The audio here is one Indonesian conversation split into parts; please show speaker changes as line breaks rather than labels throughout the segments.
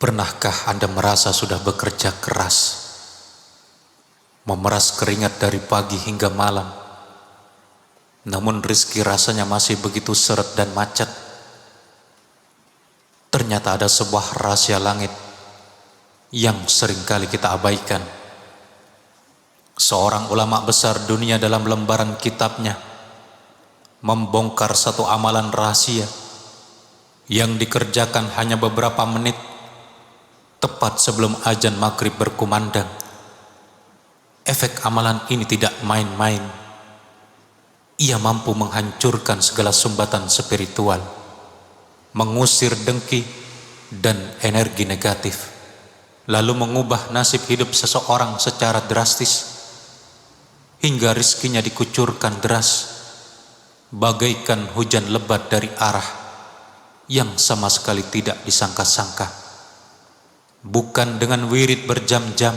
Pernahkah Anda merasa sudah bekerja keras, memeras keringat dari pagi hingga malam, namun rezeki rasanya masih begitu seret dan macet? Ternyata ada sebuah rahasia langit yang seringkali kita abaikan. Seorang ulama besar dunia dalam lembaran kitabnya membongkar satu amalan rahasia yang dikerjakan hanya beberapa menit tepat sebelum azan maghrib berkumandang. Efek amalan ini tidak main-main. Ia mampu menghancurkan segala sumbatan spiritual, mengusir dengki dan energi negatif, lalu mengubah nasib hidup seseorang secara drastis, hingga rizkinya dikucurkan deras, bagaikan hujan lebat dari arah yang sama sekali tidak disangka-sangka. Bukan dengan wirid berjam-jam,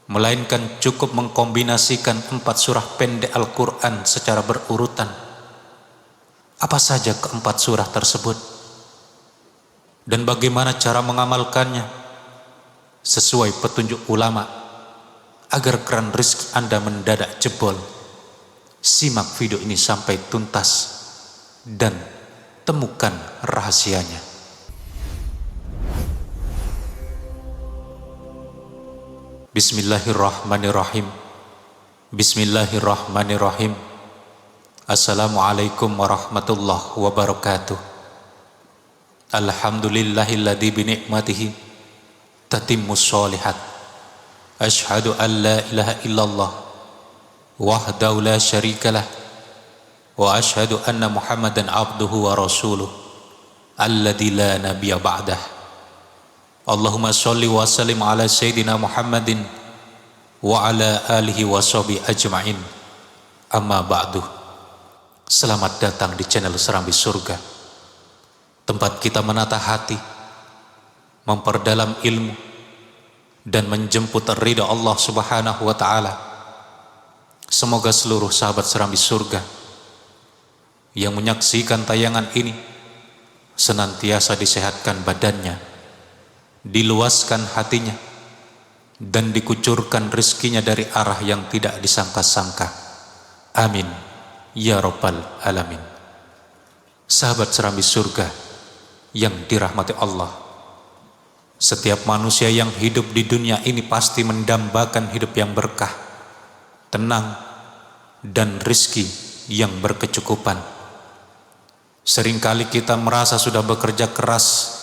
melainkan cukup mengkombinasikan 4 surah pendek Al-Quran secara berurutan. Apa saja keempat surah tersebut? Dan bagaimana cara mengamalkannya sesuai petunjuk ulama agar keran rezeki Anda mendadak jebol? Simak video ini sampai tuntas dan temukan rahasianya. Bismillahirrahmanirrahim. Bismillahirrahmanirrahim. Assalamualaikum warahmatullahi wabarakatuh. Alhamdulillahilladzi binikmatihi tatimmus sholihat. Ashhadu an la ilaha illallah wahdahu la syarikalah wa ashhadu anna Muhammadan abduhu wa rasuluh alladzi la nabiyya ba'dah. Allahumma sholli wa sallim ala Sayyidina Muhammadin wa ala alihi wa sahbihi ajma'in. Amma ba'du. Selamat datang di channel Serambi Surga, tempat kita menata hati, memperdalam ilmu, dan menjemput ridha Allah Subhanahu wa ta'ala. Semoga seluruh sahabat Serambi Surga yang menyaksikan tayangan ini senantiasa disehatkan badannya, diluaskan hatinya, dan dikucurkan rezekinya dari arah yang tidak disangka-sangka. Amin ya rabbal alamin. Sahabat Serambi Surga yang dirahmati Allah, setiap manusia yang hidup di dunia ini pasti mendambakan hidup yang berkah, tenang, dan rezeki yang berkecukupan. Seringkali kita merasa sudah bekerja keras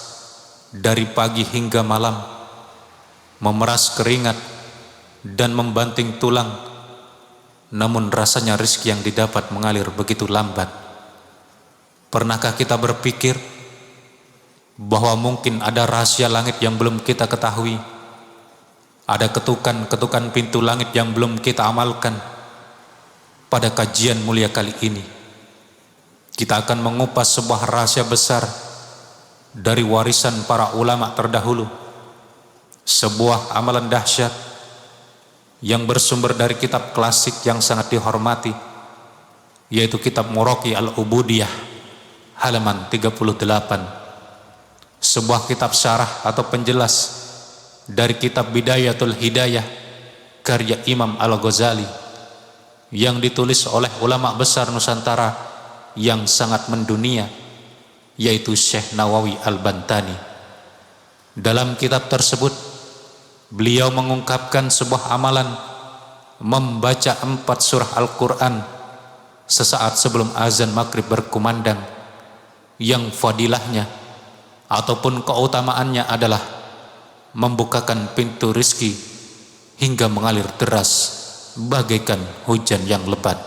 dari pagi hingga malam, memeras keringat dan membanting tulang, namun rasanya rezeki yang didapat mengalir begitu lambat. Pernahkah kita berpikir bahwa mungkin ada rahasia langit yang belum kita ketahui? Ada ketukan-ketukan pintu langit yang belum kita amalkan? Pada kajian mulia kali ini, kita akan mengupas sebuah rahasia besar dari warisan para ulama terdahulu, sebuah amalan dahsyat yang bersumber dari kitab klasik yang sangat dihormati, yaitu kitab Muraqi Al-Ubudiyah halaman 38, sebuah kitab syarah atau penjelas dari kitab Bidayatul Hidayah karya Imam Al-Ghazali yang ditulis oleh ulama besar Nusantara yang sangat mendunia, yaitu Syekh Nawawi Al-Bantani. Dalam kitab tersebut, beliau mengungkapkan sebuah amalan membaca 4 surah Al-Quran sesaat sebelum azan maghrib berkumandang, yang fadilahnya ataupun keutamaannya adalah membukakan pintu rizki hingga mengalir deras bagaikan hujan yang lebat.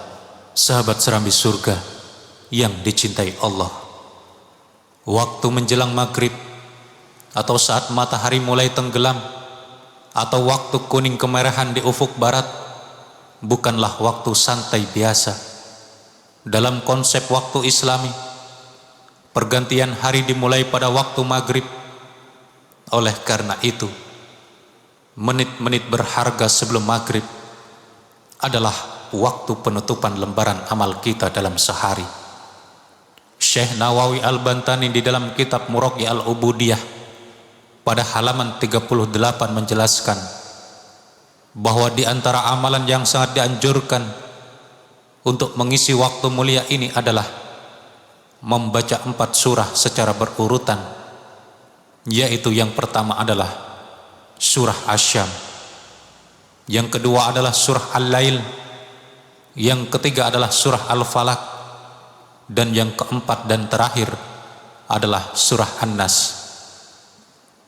Sahabat Serambi Surga yang dicintai Allah, waktu menjelang maghrib atau saat matahari mulai tenggelam atau waktu kuning kemerahan di ufuk barat bukanlah waktu santai biasa. Dalam konsep waktu Islami, pergantian hari dimulai pada waktu maghrib. Oleh karena itu, menit-menit berharga sebelum maghrib adalah waktu penutupan lembaran amal kita dalam sehari. Syekh Nawawi Al-Bantani di dalam kitab Muraqi Al-Ubudiyah pada halaman 38 menjelaskan bahwa di antara amalan yang sangat dianjurkan untuk mengisi waktu mulia ini adalah membaca 4 surah secara berurutan, yaitu yang pertama adalah surah Asy-Syam, yang kedua adalah surah Al-Lail, yang ketiga adalah surah Al-Falaq, dan yang keempat dan terakhir adalah surah An-Nas.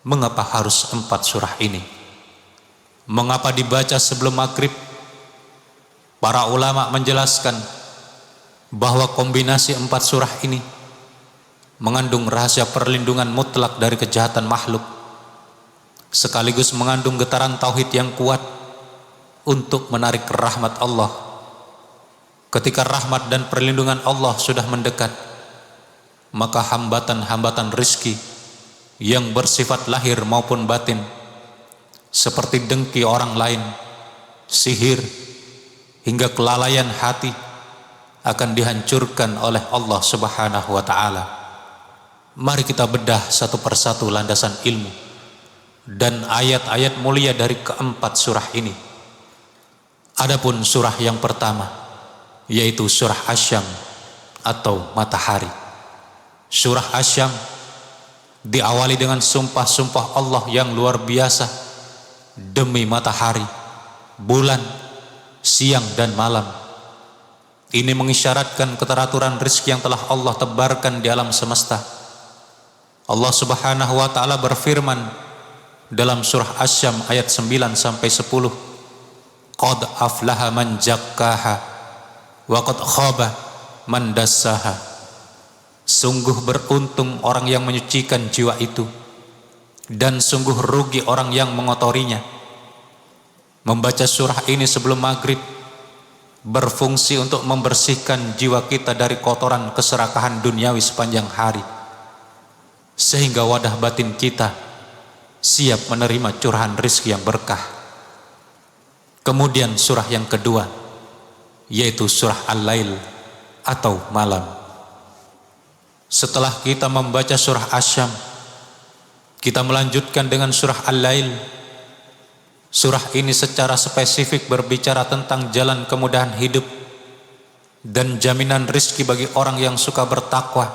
Mengapa harus 4 surah ini? Mengapa dibaca sebelum maghrib? Para ulama menjelaskan bahwa kombinasi 4 surah ini mengandung rahasia perlindungan mutlak dari kejahatan makhluk, sekaligus mengandung getaran tauhid yang kuat untuk menarik rahmat Allah. Ketika rahmat dan perlindungan Allah sudah mendekat, maka hambatan-hambatan rizki yang bersifat lahir maupun batin, seperti dengki orang lain, sihir, hingga kelalaian hati, akan dihancurkan oleh Allah Subhanahu wa ta'ala. Mari kita bedah satu persatu landasan ilmu dan ayat-ayat mulia dari keempat surah ini. Adapun surah yang pertama, yaitu surah Asy-Syam atau matahari. Surah Asy-Syam diawali dengan sumpah-sumpah Allah yang luar biasa demi matahari, bulan, siang dan malam. Ini mengisyaratkan keteraturan rizki yang telah Allah tebarkan di alam semesta. Allah Subhanahu wa ta'ala berfirman dalam surah Asy-Syam ayat 9 sampai 10, qad aflaha man zakkaha wa qad khaba man dassaha. Sungguh beruntung orang yang menyucikan jiwa itu, dan sungguh rugi orang yang mengotorinya. Membaca surah ini sebelum maghrib berfungsi untuk membersihkan jiwa kita dari kotoran keserakahan duniawi sepanjang hari, sehingga wadah batin kita siap menerima curahan rizki yang berkah. Kemudian surah yang kedua, yaitu surah Al-Lail atau malam. Setelah kita membaca surah Asy-Syam, kita melanjutkan dengan surah Al-Lail. Surah ini secara spesifik berbicara tentang jalan kemudahan hidup dan jaminan rizki bagi orang yang suka bertakwa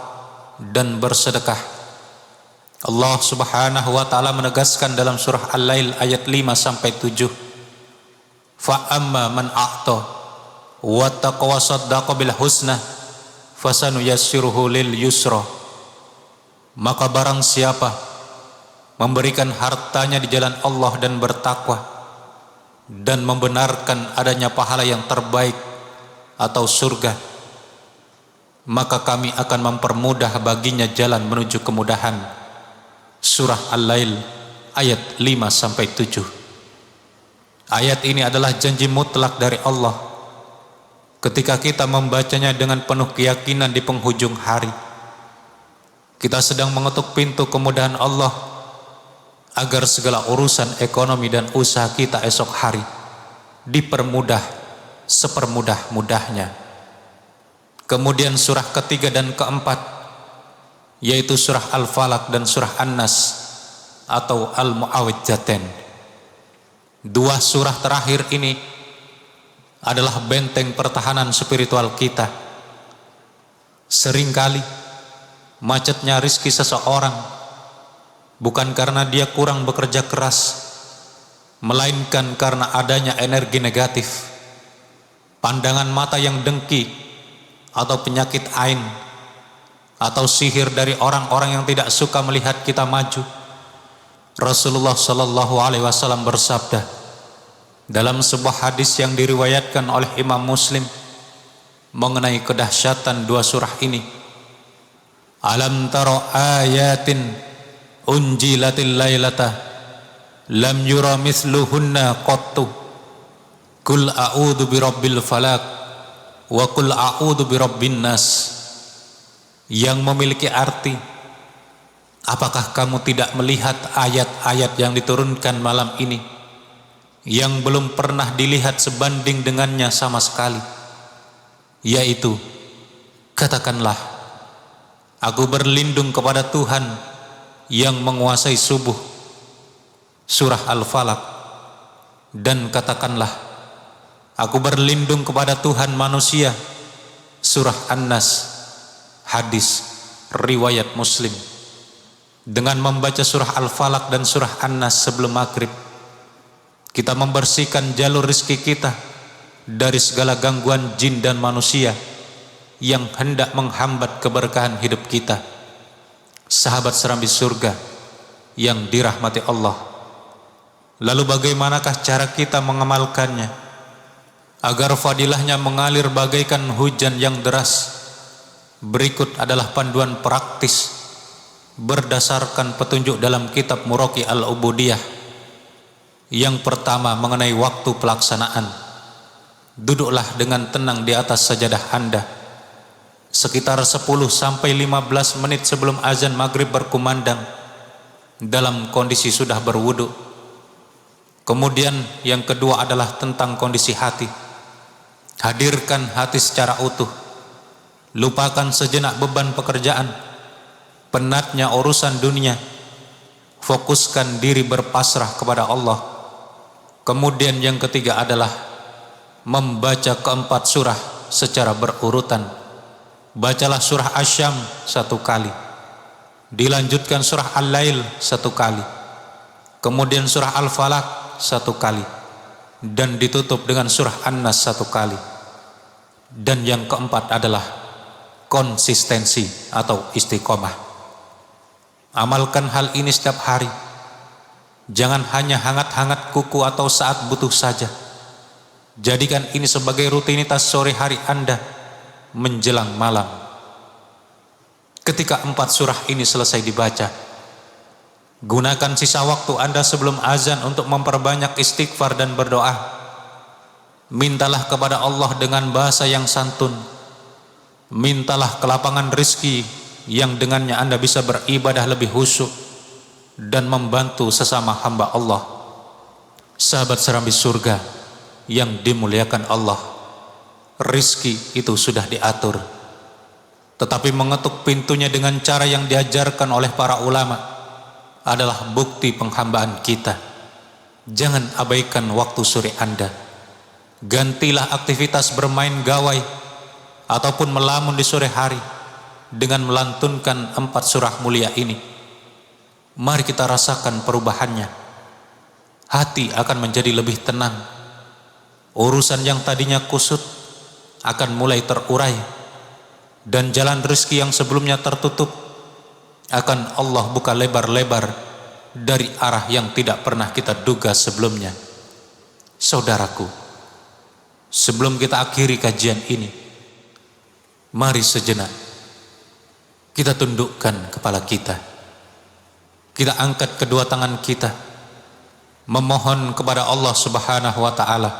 dan bersedekah. Allah Subhanahu wa ta'ala menegaskan dalam surah Al-Lail ayat 5 sampai 7, fa amma man a'ta wa taqwa saddaqa bil husna fasanuyassiruhu lil yusra. Maka barang siapa memberikan hartanya di jalan Allah dan bertakwa dan membenarkan adanya pahala yang terbaik atau surga, maka kami akan mempermudah baginya jalan menuju kemudahan. Surah Al-Lail ayat 5 sampai 7. Ayat ini adalah janji mutlak dari Allah ketika kita membacanya dengan penuh keyakinan di penghujung hari. Kita sedang mengetuk pintu kemudahan Allah agar segala urusan ekonomi dan usaha kita esok hari dipermudah sepermudah-mudahnya. Kemudian surah ketiga dan keempat, yaitu surah Al-Falaq dan surah An-Nas atau Al-Mu'awwidzatain. Dua surah terakhir ini adalah benteng pertahanan spiritual kita. Seringkali macetnya rizki seseorang bukan karena dia kurang bekerja keras, melainkan karena adanya energi negatif, pandangan mata yang dengki, atau penyakit ain, atau sihir dari orang-orang yang tidak suka melihat kita maju. Rasulullah Shallallahu Alaihi Wasallam bersabda dalam sebuah hadis yang diriwayatkan oleh Imam Muslim mengenai kedahsyatan dua surah ini, alam taro ayatin unjilatil lailata lam yura misluhunna qattu kul a'udzu birabbil falaq wa kul a'udzu birabbin nas. Yang memiliki arti, apakah kamu tidak melihat ayat-ayat yang diturunkan malam ini yang belum pernah dilihat sebanding dengannya sama sekali, yaitu katakanlah, aku berlindung kepada Tuhan yang menguasai subuh surah Al-Falaq, dan katakanlah, aku berlindung kepada Tuhan manusia, surah An-Nas, hadis riwayat Muslim. Dengan membaca surah Al-Falaq dan surah An-Nas sebelum maghrib, kita membersihkan jalur rezeki kita dari segala gangguan jin dan manusia yang hendak menghambat keberkahan hidup kita. Sahabat serambi surga yang dirahmati Allah, lalu bagaimanakah cara kita mengamalkannya agar fadilahnya mengalir bagaikan hujan yang deras? Berikut adalah panduan praktis berdasarkan petunjuk dalam kitab Muraqi Al-Ubudiyah. Yang pertama, mengenai waktu pelaksanaan. Duduklah dengan tenang di atas sajadah Anda sekitar 10-15 menit sebelum azan maghrib berkumandang, dalam kondisi sudah berwudu. Kemudian yang kedua adalah tentang kondisi hati. Hadirkan hati secara utuh. Lupakan sejenak beban pekerjaan, penatnya urusan dunia. Fokuskan diri berpasrah kepada Allah. Kemudian yang ketiga adalah membaca keempat surah secara berurutan. Bacalah surah Asy-Syam 1 kali, dilanjutkan surah Al-Lail 1 kali, kemudian surah Al-Falaq 1 kali, dan ditutup dengan surah An-Nas 1 kali. Dan yang keempat adalah konsistensi atau istiqomah. Amalkan hal ini setiap hari. Jangan hanya hangat-hangat kuku atau saat butuh saja. Jadikan ini sebagai rutinitas sore hari Anda menjelang malam. Ketika 4 surah ini selesai dibaca, gunakan sisa waktu Anda sebelum azan untuk memperbanyak istighfar dan berdoa. Mintalah kepada Allah dengan bahasa yang santun. Mintalah kelapangan rezeki yang dengannya Anda bisa beribadah lebih khusyuk dan membantu sesama hamba Allah. Sahabat serambi surga yang dimuliakan Allah, rizki itu sudah diatur, tetapi mengetuk pintunya dengan cara yang diajarkan oleh para ulama adalah bukti penghambaan kita. Jangan abaikan waktu sore Anda. Gantilah aktivitas bermain gawai ataupun melamun di sore hari dengan melantunkan 4 surah mulia ini. Mari kita rasakan perubahannya. Hati akan menjadi lebih tenang. Urusan yang tadinya kusut akan mulai terurai, dan jalan rezeki yang sebelumnya tertutup akan Allah buka lebar-lebar dari arah yang tidak pernah kita duga sebelumnya. Saudaraku, sebelum kita akhiri kajian ini, mari sejenak kita tundukkan kepala kita. Kita angkat kedua tangan kita, memohon kepada Allah Subhanahu wa ta'ala.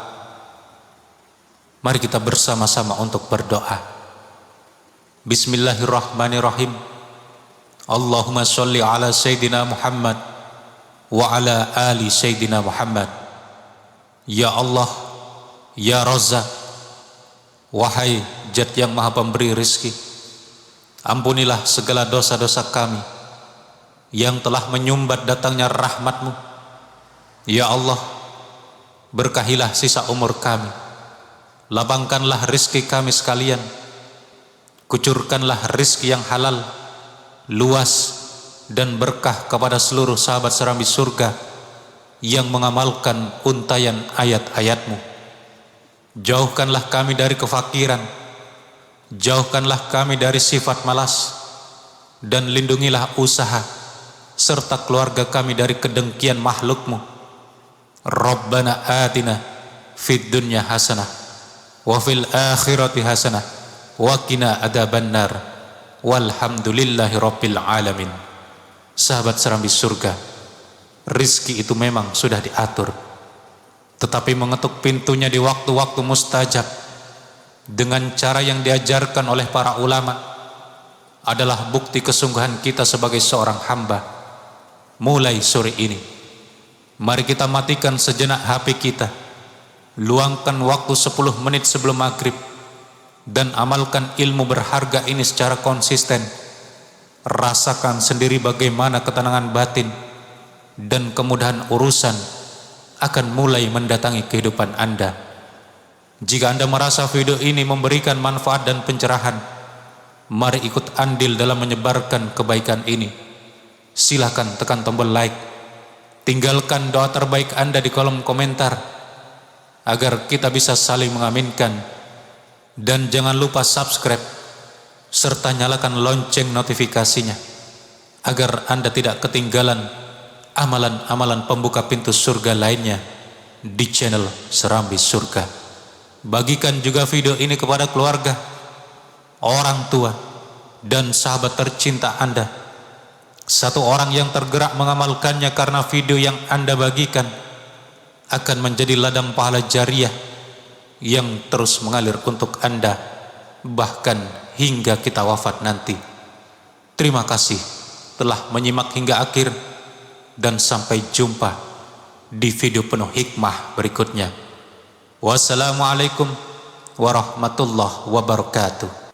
Mari kita bersama-sama untuk berdoa. Bismillahirrahmanirrahim. Allahumma sholli ala Sayyidina Muhammad wa ala ali Sayyidina Muhammad. Ya Allah, Ya Razzaq, wahai Zat yang maha pemberi rizki, ampunilah segala dosa-dosa kami yang telah menyumbat datangnya rahmat-Mu. Ya Allah, berkahilah sisa umur kami. Lapangkanlah rizki kami sekalian. Kucurkanlah rizki yang halal, luas, dan berkah kepada seluruh sahabat serambi surga yang mengamalkan untayan ayat-ayat-Mu. Jauhkanlah kami dari kefakiran, jauhkanlah kami dari sifat malas, dan lindungilah usaha serta keluarga kami dari kedengkian makhluk-Mu. Rabbana atina fid dunya hasanah wa fil akhirati hasanah wa qina adzabannar walhamdulillahi rabbil alamin. Sahabat serambi surga, rizki itu memang sudah diatur, tetapi mengetuk pintunya di waktu-waktu mustajab dengan cara yang diajarkan oleh para ulama adalah bukti kesungguhan kita sebagai seorang hamba. Mulai sore ini, mari kita matikan sejenak HP kita, luangkan waktu 10 menit sebelum maghrib, dan amalkan ilmu berharga ini secara konsisten. Rasakan sendiri bagaimana ketenangan batin dan kemudahan urusan akan mulai mendatangi kehidupan Anda. Jika Anda merasa video ini memberikan manfaat dan pencerahan, mari ikut andil dalam menyebarkan kebaikan ini. Silahkan tekan tombol like, tinggalkan doa terbaik Anda di kolom komentar agar kita bisa saling mengaminkan, dan jangan lupa subscribe serta nyalakan lonceng notifikasinya agar Anda tidak ketinggalan amalan-amalan pembuka pintu surga lainnya di channel Serambi Surga. Bagikan juga video ini kepada keluarga, orang tua, dan sahabat tercinta Anda. Satu orang yang tergerak mengamalkannya karena video yang Anda bagikan akan menjadi ladang pahala jariah yang terus mengalir untuk Anda, bahkan hingga kita wafat nanti. Terima kasih telah menyimak hingga akhir, dan sampai jumpa di video penuh hikmah berikutnya. Wassalamualaikum warahmatullahi wabarakatuh.